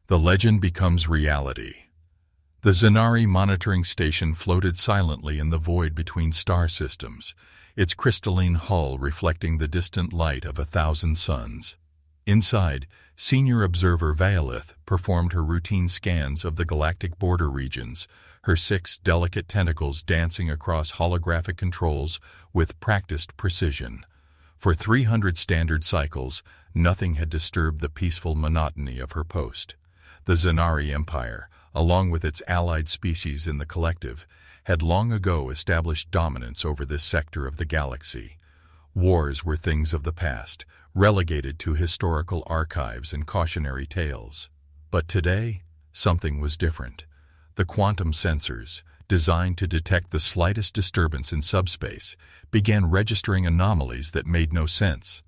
The legend becomes reality. The Zanari monitoring station floated silently in the void between star systems, its crystalline hull reflecting the distant light of 1,000 suns. Inside, senior observer Vaelith performed her routine scans of the galactic border regions, her 6 delicate tentacles dancing across holographic controls with practiced precision. For 300 standard cycles, nothing had disturbed the peaceful monotony of her post. The Zanari Empire, along with its allied species in the collective, had long ago established dominance over this sector of the galaxy. Wars were things of the past, relegated to historical archives and cautionary tales. But today, something was different. The quantum sensors, designed to detect the slightest disturbance in subspace, began registering anomalies that made no sense.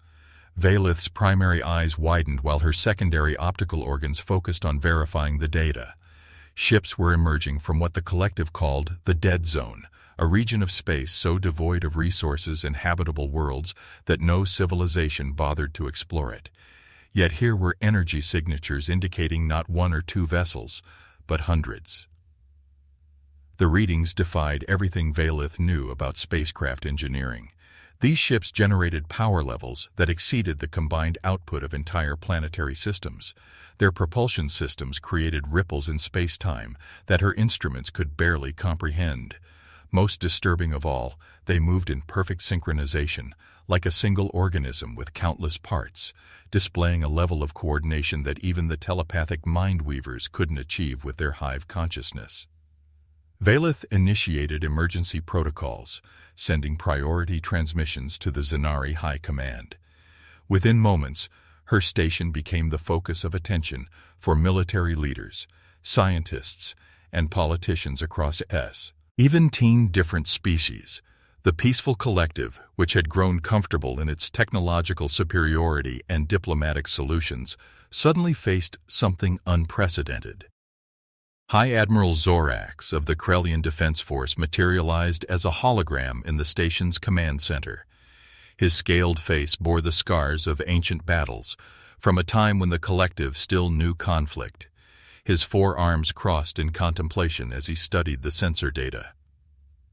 Vaelith's primary eyes widened while her secondary optical organs focused on verifying the data. Ships were emerging from what the collective called the dead zone, a region of space so devoid of resources and habitable worlds that no civilization bothered to explore it. Yet here were energy signatures indicating not 1 or 2 vessels, but hundreds. The readings defied everything Vaelith knew about spacecraft engineering. These ships generated power levels that exceeded the combined output of entire planetary systems. Their propulsion systems created ripples in space-time that her instruments could barely comprehend. Most disturbing of all, they moved in perfect synchronization, like a single organism with countless parts, displaying a level of coordination that even the telepathic mind-weavers couldn't achieve with their hive consciousness. Vaelith initiated emergency protocols, sending priority transmissions to the Zanari High Command. Within moments, her station became the focus of attention for military leaders, scientists, and politicians across even different species. The peaceful collective, which had grown comfortable in its technological superiority and diplomatic solutions, suddenly faced something unprecedented. High Admiral Zorax of the Krellian Defense Force materialized as a hologram in the station's command center. His scaled face bore the scars of ancient battles, from a time when the collective still knew conflict. His 4 arms crossed in contemplation as he studied the sensor data.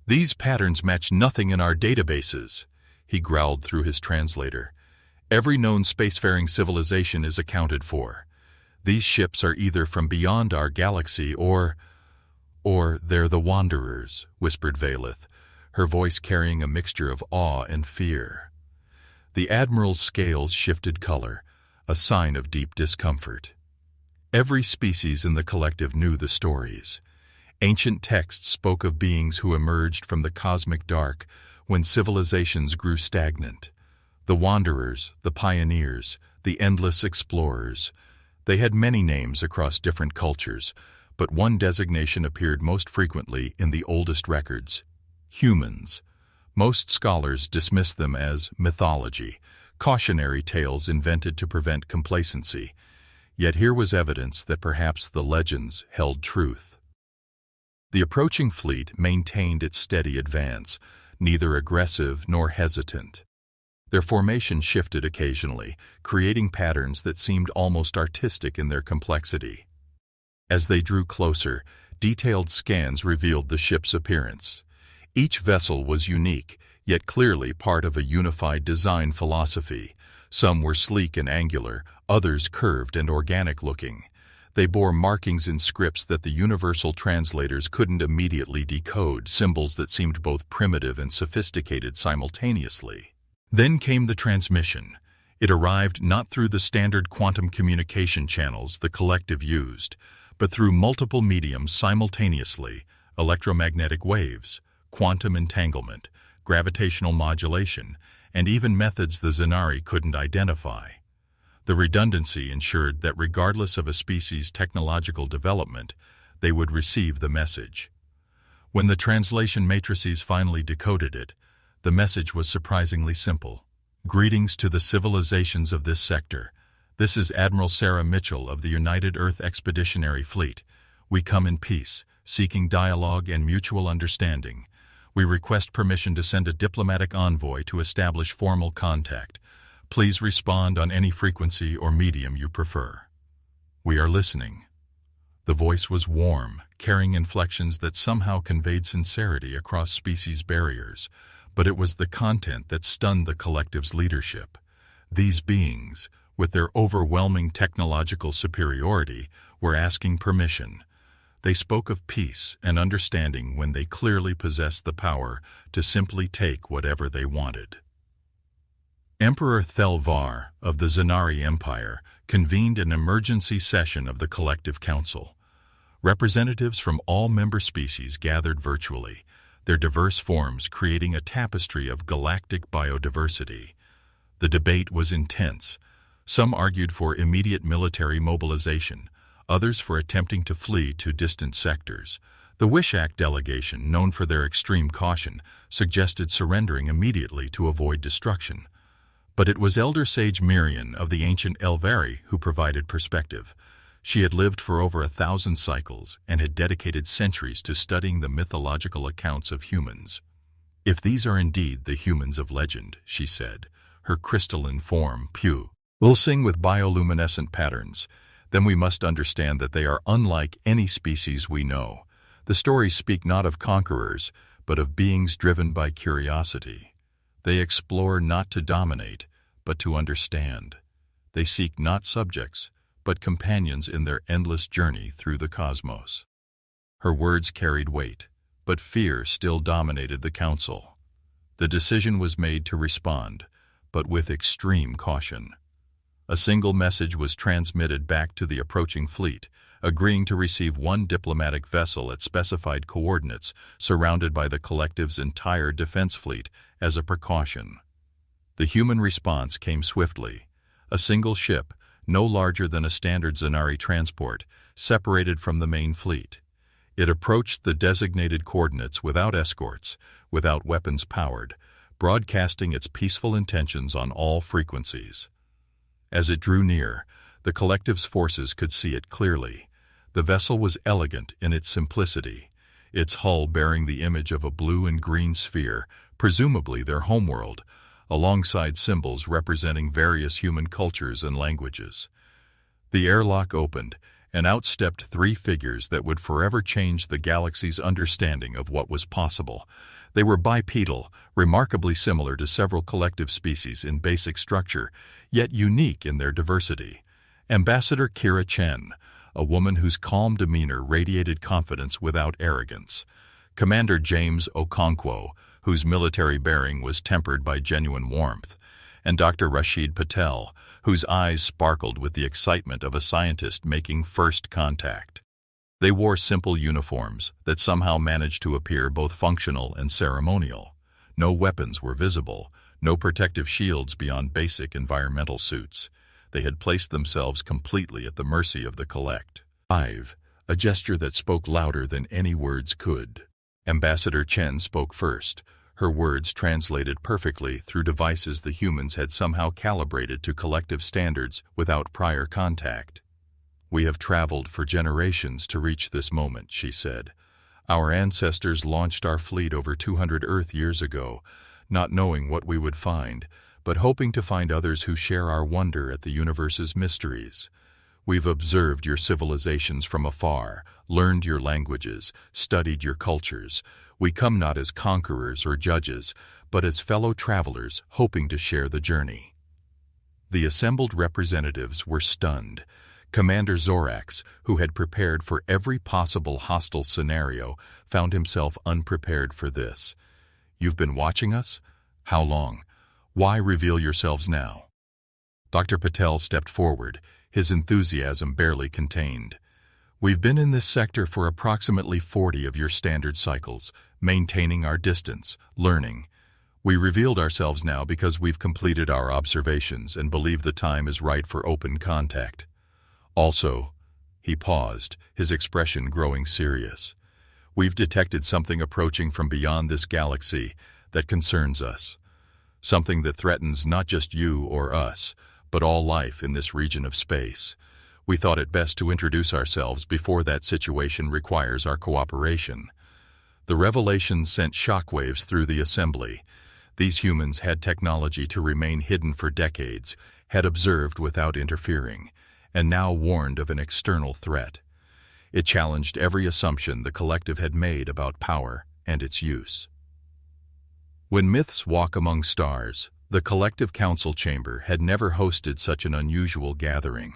"These patterns match nothing in our databases," he growled through his translator. "Every known spacefaring civilization is accounted for. These ships are either from beyond our galaxy or they're the Wanderers," whispered Vaelith, her voice carrying a mixture of awe and fear. The Admiral's scales shifted color, a sign of deep discomfort. Every species in the collective knew the stories. Ancient texts spoke of beings who emerged from the cosmic dark when civilizations grew stagnant. The Wanderers, the Pioneers, the Endless Explorers. They had many names across different cultures, but one designation appeared most frequently in the oldest records: humans. Most scholars dismissed them as mythology, cautionary tales invented to prevent complacency. Yet here was evidence that perhaps the legends held truth. The approaching fleet maintained its steady advance, neither aggressive nor hesitant. Their formation shifted occasionally, creating patterns that seemed almost artistic in their complexity. As they drew closer, detailed scans revealed the ship's appearance. Each vessel was unique, yet clearly part of a unified design philosophy. Some were sleek and angular, others curved and organic-looking. They bore markings in scripts that the universal translators couldn't immediately decode, symbols that seemed both primitive and sophisticated simultaneously. Then came the transmission. It arrived not through the standard quantum communication channels the collective used, but through multiple mediums simultaneously: electromagnetic waves, quantum entanglement, gravitational modulation, and even methods the Zanari couldn't identify. The redundancy ensured that regardless of a species' technological development, they would receive the message. When the translation matrices finally decoded it, the message was surprisingly simple. "Greetings to the civilizations of this sector. This is Admiral Sarah Mitchell of the United Earth Expeditionary Fleet. We come in peace, seeking dialogue and mutual understanding. We request permission to send a diplomatic envoy to establish formal contact. Please respond on any frequency or medium you prefer. We are listening." The voice was warm, carrying inflections that somehow conveyed sincerity across species barriers, but it was the content that stunned the collective's leadership. These beings, with their overwhelming technological superiority, were asking permission. They spoke of peace and understanding when they clearly possessed the power to simply take whatever they wanted. Emperor Thelvar of the Zanari Empire convened an emergency session of the Collective Council. Representatives from all member species gathered virtually, their diverse forms creating a tapestry of galactic biodiversity. The debate was intense. Some argued for immediate military mobilization, others for attempting to flee to distant sectors. The Wishak delegation, known for their extreme caution, suggested surrendering immediately to avoid destruction. But it was Elder Sage Mirian of the ancient Elvari who provided perspective. She had lived for over 1,000 cycles and had dedicated centuries to studying the mythological accounts of humans. "If these are indeed the humans of legend," she said, her crystalline form pulsing with bioluminescent patterns, then we must understand that they are unlike any species we know. The stories speak not of conquerors, but of beings driven by curiosity. They explore not to dominate, but to understand. They seek not subjects, but companions in their endless journey through the cosmos. Her words carried weight, but fear still dominated the council. The decision was made to respond, but with extreme caution. A single message was transmitted back to the approaching fleet, agreeing to receive one diplomatic vessel at specified coordinates surrounded by the collective's entire defense fleet as a precaution. The human response came swiftly. A single ship, no larger than a standard Zanari transport, separated from the main fleet. It approached the designated coordinates without escorts, without weapons powered, broadcasting its peaceful intentions on all frequencies. As it drew near, the collective's forces could see it clearly. The vessel was elegant in its simplicity, its hull bearing the image of a blue and green sphere, presumably their homeworld, alongside symbols representing various human cultures and languages. The airlock opened, and out stepped three figures that would forever change the galaxy's understanding of what was possible. They were bipedal, remarkably similar to several collective species in basic structure, yet unique in their diversity. Ambassador Kira Chen, a woman whose calm demeanor radiated confidence without arrogance. Commander James Okonkwo, whose military bearing was tempered by genuine warmth. And Dr. Rashid Patel, whose eyes sparkled with the excitement of a scientist making first contact. They wore simple uniforms that somehow managed to appear both functional and ceremonial. No weapons were visible, no protective shields beyond basic environmental suits. They had placed themselves completely at the mercy of the collect. A gesture that spoke louder than any words could. Ambassador Chen spoke first, her words translated perfectly through devices the humans had somehow calibrated to collective standards without prior contact. "We have traveled for generations to reach this moment," she said. "Our ancestors launched our fleet over 200 Earth years ago, not knowing what we would find, but hoping to find others who share our wonder at the universe's mysteries. We've observed your civilizations from afar, learned your languages, studied your cultures. We come not as conquerors or judges, but as fellow travelers hoping to share the journey." The assembled representatives were stunned. Commander Zorax, who had prepared for every possible hostile scenario, found himself unprepared for this. "You've been watching us? How long? Why reveal yourselves now?" Dr. Patel stepped forward, his enthusiasm barely contained. "We've been in this sector for approximately 40 of your standard cycles, maintaining our distance, learning. We revealed ourselves now because we've completed our observations and believe the time is right for open contact. Also," he paused, his expression growing serious, "we've detected something approaching from beyond this galaxy that concerns us. Something that threatens not just you or us, but all life in this region of space. We thought it best to introduce ourselves before that situation requires our cooperation." The revelation sent shockwaves through the assembly. These humans had technology to remain hidden for decades, had observed without interfering, and now warned of an external threat. It challenged every assumption the collective had made about power and its use. When myths walk among stars, the collective council chamber had never hosted such an unusual gathering.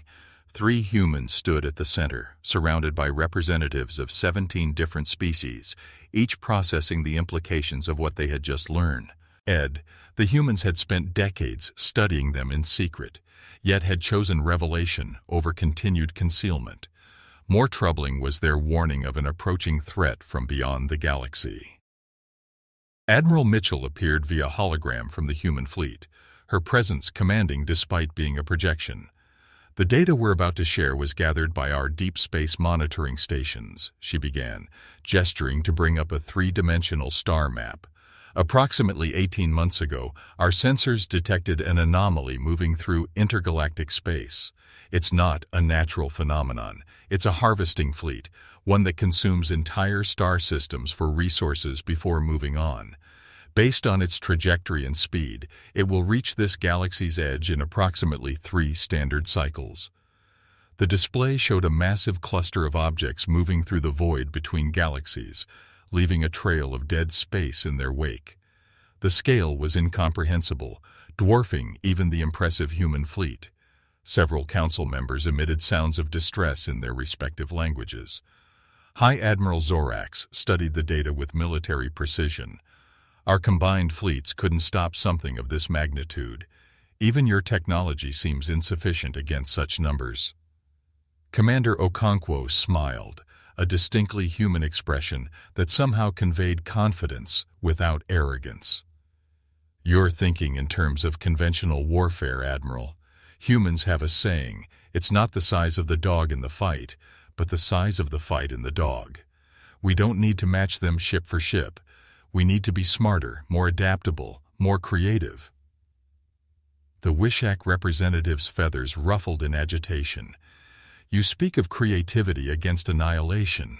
3 humans stood at the center, surrounded by representatives of 17 different species, each processing the implications of what they had just learned. The humans had spent decades studying them in secret, yet had chosen revelation over continued concealment. More troubling was their warning of an approaching threat from beyond the galaxy. Admiral Mitchell appeared via hologram from the human fleet, her presence commanding despite being a projection. "The data we're about to share was gathered by our deep space monitoring stations," she began, gesturing to bring up a 3-dimensional star map. "Approximately 18 months ago, our sensors detected an anomaly moving through intergalactic space. It's not a natural phenomenon. It's a harvesting fleet, one that consumes entire star systems for resources before moving on. Based on its trajectory and speed, it will reach this galaxy's edge in approximately 3 standard cycles." The display showed a massive cluster of objects moving through the void between galaxies, leaving a trail of dead space in their wake. The scale was incomprehensible, dwarfing even the impressive human fleet. Several council members emitted sounds of distress in their respective languages. High Admiral Zorax studied the data with military precision. "Our combined fleets couldn't stop something of this magnitude. Even your technology seems insufficient against such numbers." Commander Okonkwo smiled, a distinctly human expression that somehow conveyed confidence without arrogance. "You're thinking in terms of conventional warfare, Admiral. Humans have a saying, it's not the size of the dog in the fight, but the size of the fight in the dog. We don't need to match them ship for ship. We need to be smarter, more adaptable, more creative." The Wishak representative's feathers ruffled in agitation. "You speak of creativity against annihilation.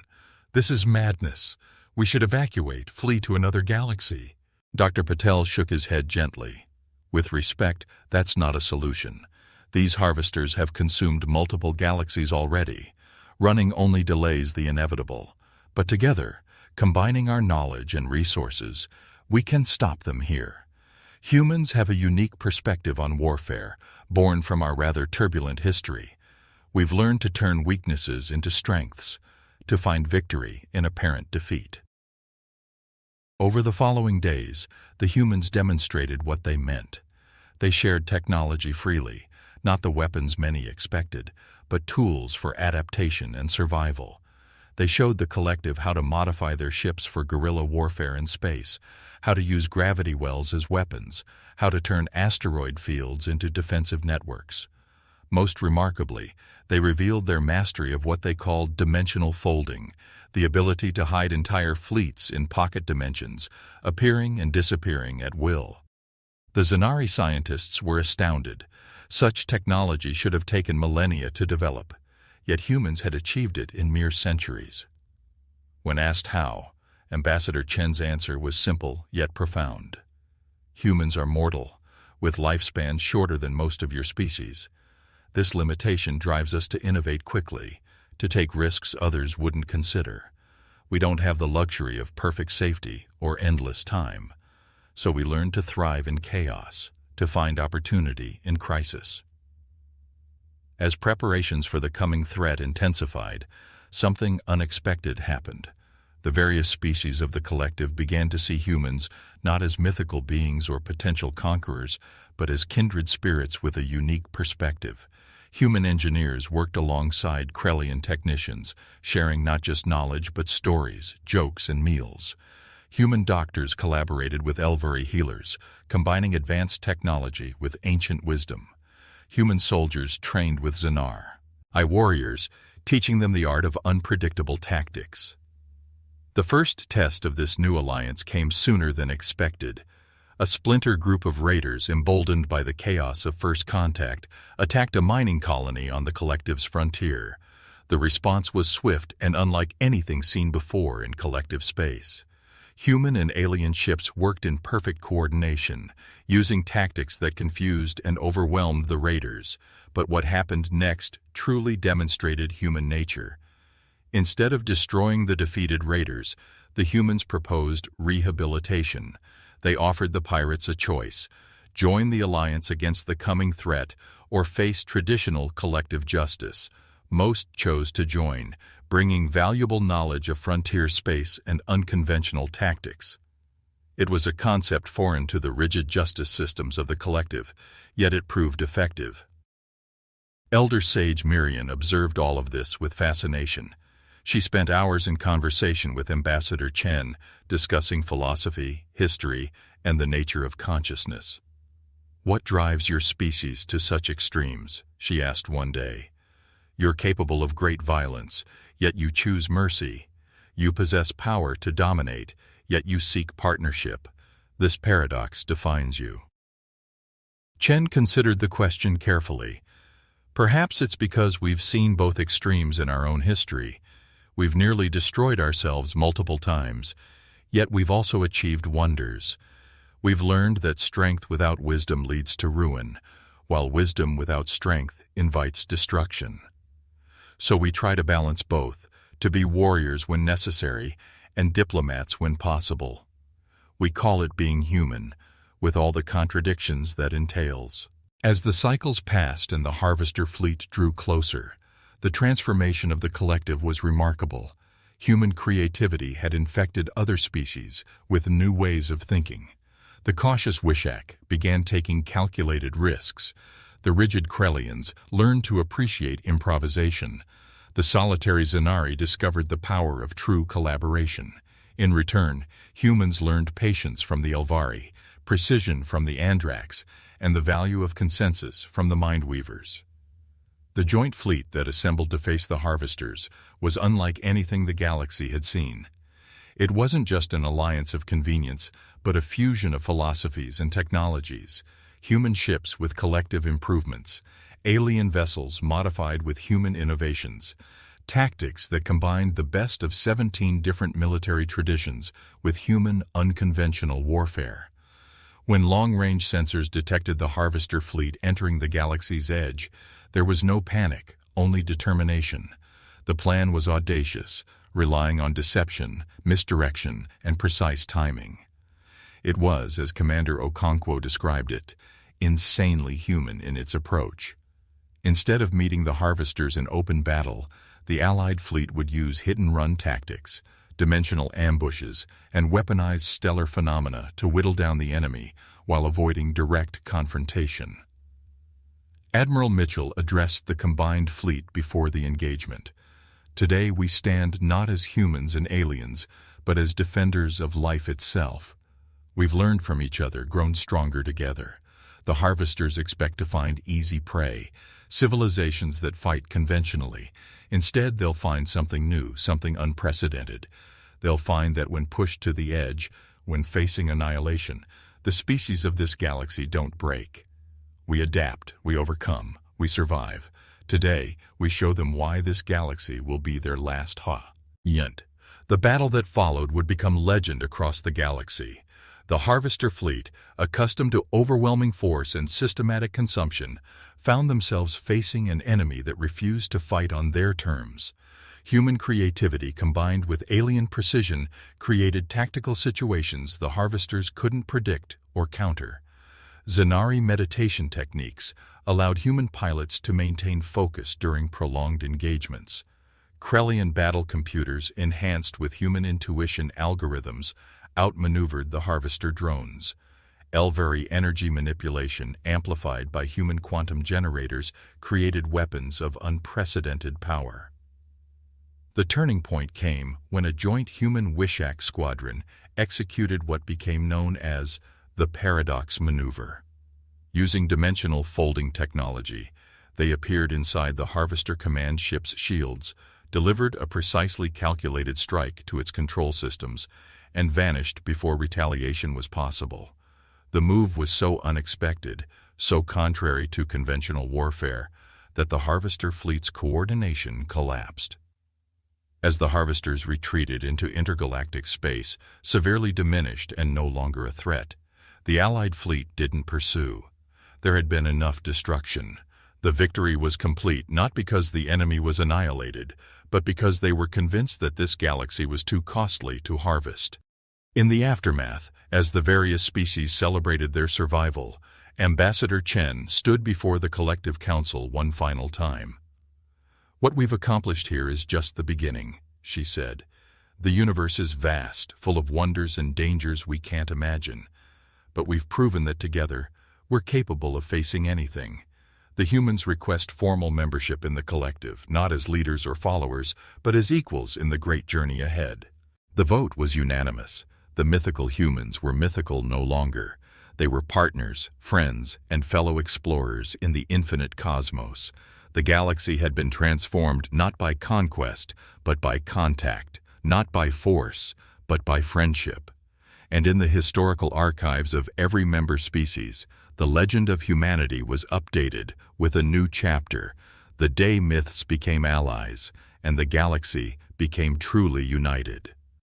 This is madness. We should evacuate, flee to another galaxy." Dr. Patel shook his head gently. "With respect, that's not a solution. These harvesters have consumed multiple galaxies already. Running only delays the inevitable. But together, combining our knowledge and resources, we can stop them here. Humans have a unique perspective on warfare, born from our rather turbulent history. We've learned to turn weaknesses into strengths, to find victory in apparent defeat." Over the following days, the humans demonstrated what they meant. They shared technology freely, not the weapons many expected, but tools for adaptation and survival. They showed the collective how to modify their ships for guerrilla warfare in space, how to use gravity wells as weapons, how to turn asteroid fields into defensive networks. Most remarkably, they revealed their mastery of what they called dimensional folding, the ability to hide entire fleets in pocket dimensions, appearing and disappearing at will. The Zanari scientists were astounded. Such technology should have taken millennia to develop, yet humans had achieved it in mere centuries. When asked how, Ambassador Chen's answer was simple yet profound. "Humans are mortal, with lifespans shorter than most of your species. This limitation drives us to innovate quickly, to take risks others wouldn't consider. We don't have the luxury of perfect safety or endless time. So we learn to thrive in chaos, to find opportunity in crisis." As preparations for the coming threat intensified, something unexpected happened. The various species of the collective began to see humans not as mythical beings or potential conquerors, but as kindred spirits with a unique perspective. Human engineers worked alongside Krellian technicians, sharing not just knowledge but stories, jokes, and meals. Human doctors collaborated with Elvari healers, combining advanced technology with ancient wisdom. Human soldiers trained with Zanar, warriors, teaching them the art of unpredictable tactics. The first test of this new alliance came sooner than expected. A splinter group of raiders, emboldened by the chaos of first contact, attacked a mining colony on the collective's frontier. The response was swift and unlike anything seen before in collective space. Human and alien ships worked in perfect coordination, using tactics that confused and overwhelmed the raiders. But what happened next truly demonstrated human nature. Instead of destroying the defeated raiders, the humans proposed rehabilitation. They offered the pirates a choice: join the alliance against the coming threat or face traditional collective justice. Most chose to join, bringing valuable knowledge of frontier space and unconventional tactics. It was a concept foreign to the rigid justice systems of the collective, yet it proved effective. Elder Sage Mirian observed all of this with fascination. She spent hours in conversation with Ambassador Chen, discussing philosophy, history, and the nature of consciousness. "What drives your species to such extremes?" she asked one day. "You're capable of great violence, yet you choose mercy. You possess power to dominate, yet you seek partnership. This paradox defines you." Chen considered the question carefully. "Perhaps it's because we've seen both extremes in our own history. We've nearly destroyed ourselves multiple times, yet we've also achieved wonders. We've learned that strength without wisdom leads to ruin, while wisdom without strength invites destruction. So we try to balance both, to be warriors when necessary and diplomats when possible. We call it being human, with all the contradictions that entails." As the cycles passed and the harvester fleet drew closer, the transformation of the collective was remarkable. Human creativity had infected other species with new ways of thinking. The cautious Wishak began taking calculated risks. The rigid Krellians learned to appreciate improvisation. The solitary Zanari discovered the power of true collaboration. In return, humans learned patience from the Elvari, precision from the Andrax, and the value of consensus from the Mindweavers. The joint fleet that assembled to face the harvesters was unlike anything the galaxy had seen. It wasn't just an alliance of convenience, but a fusion of philosophies and technologies: human ships with collective improvements, alien vessels modified with human innovations, tactics that combined the best of 17 different military traditions with human unconventional warfare. When long-range sensors detected the harvester fleet entering the galaxy's edge, there was no panic, only determination. The plan was audacious, relying on deception, misdirection, and precise timing. It was, as Commander Okonkwo described it, insanely human in its approach. Instead of meeting the harvesters in open battle, the Allied fleet would use hit-and-run tactics, dimensional ambushes, and weaponized stellar phenomena to whittle down the enemy while avoiding direct confrontation. Admiral Mitchell addressed the combined fleet before the engagement. "Today we stand not as humans and aliens, but as defenders of life itself. We've learned from each other, grown stronger together. The harvesters expect to find easy prey, civilizations that fight conventionally. Instead, they'll find something new, something unprecedented. They'll find that when pushed to the edge, when facing annihilation, the species of this galaxy don't break. We adapt, we overcome, we survive. Today, we show them why this galaxy will be their last ha-yent." The battle that followed would become legend across the galaxy. The Harvester fleet, accustomed to overwhelming force and systematic consumption, found themselves facing an enemy that refused to fight on their terms. Human creativity combined with alien precision created tactical situations the Harvesters couldn't predict or counter. Zanari meditation techniques allowed human pilots to maintain focus during prolonged engagements. Krellian battle computers, enhanced with human intuition algorithms, outmaneuvered the Harvester drones. Elvari energy manipulation, amplified by human quantum generators, created weapons of unprecedented power. The turning point came when a joint human Wishak squadron executed what became known as the Paradox Maneuver. Using dimensional folding technology, they appeared inside the Harvester command ship's shields, delivered a precisely calculated strike to its control systems, and vanished before retaliation was possible. The move was so unexpected, so contrary to conventional warfare, that the Harvester fleet's coordination collapsed. As the Harvesters retreated into intergalactic space, severely diminished and no longer a threat, the Allied fleet didn't pursue. There had been enough destruction. The victory was complete not because the enemy was annihilated, but because they were convinced that this galaxy was too costly to harvest. In the aftermath, as the various species celebrated their survival, Ambassador Chen stood before the collective council one final time. "What we've accomplished here is just the beginning," she said. "The universe is vast, full of wonders and dangers we can't imagine. But we've proven that together, we're capable of facing anything. The humans request formal membership in the collective, not as leaders or followers, but as equals in the great journey ahead." The vote was unanimous. The mythical humans were mythical no longer. They were partners, friends, and fellow explorers in the infinite cosmos. The galaxy had been transformed not by conquest, but by contact, not by force, but by friendship. And in the historical archives of every member species, the legend of humanity was updated with a new chapter. The day myths became allies, and the galaxy became truly united.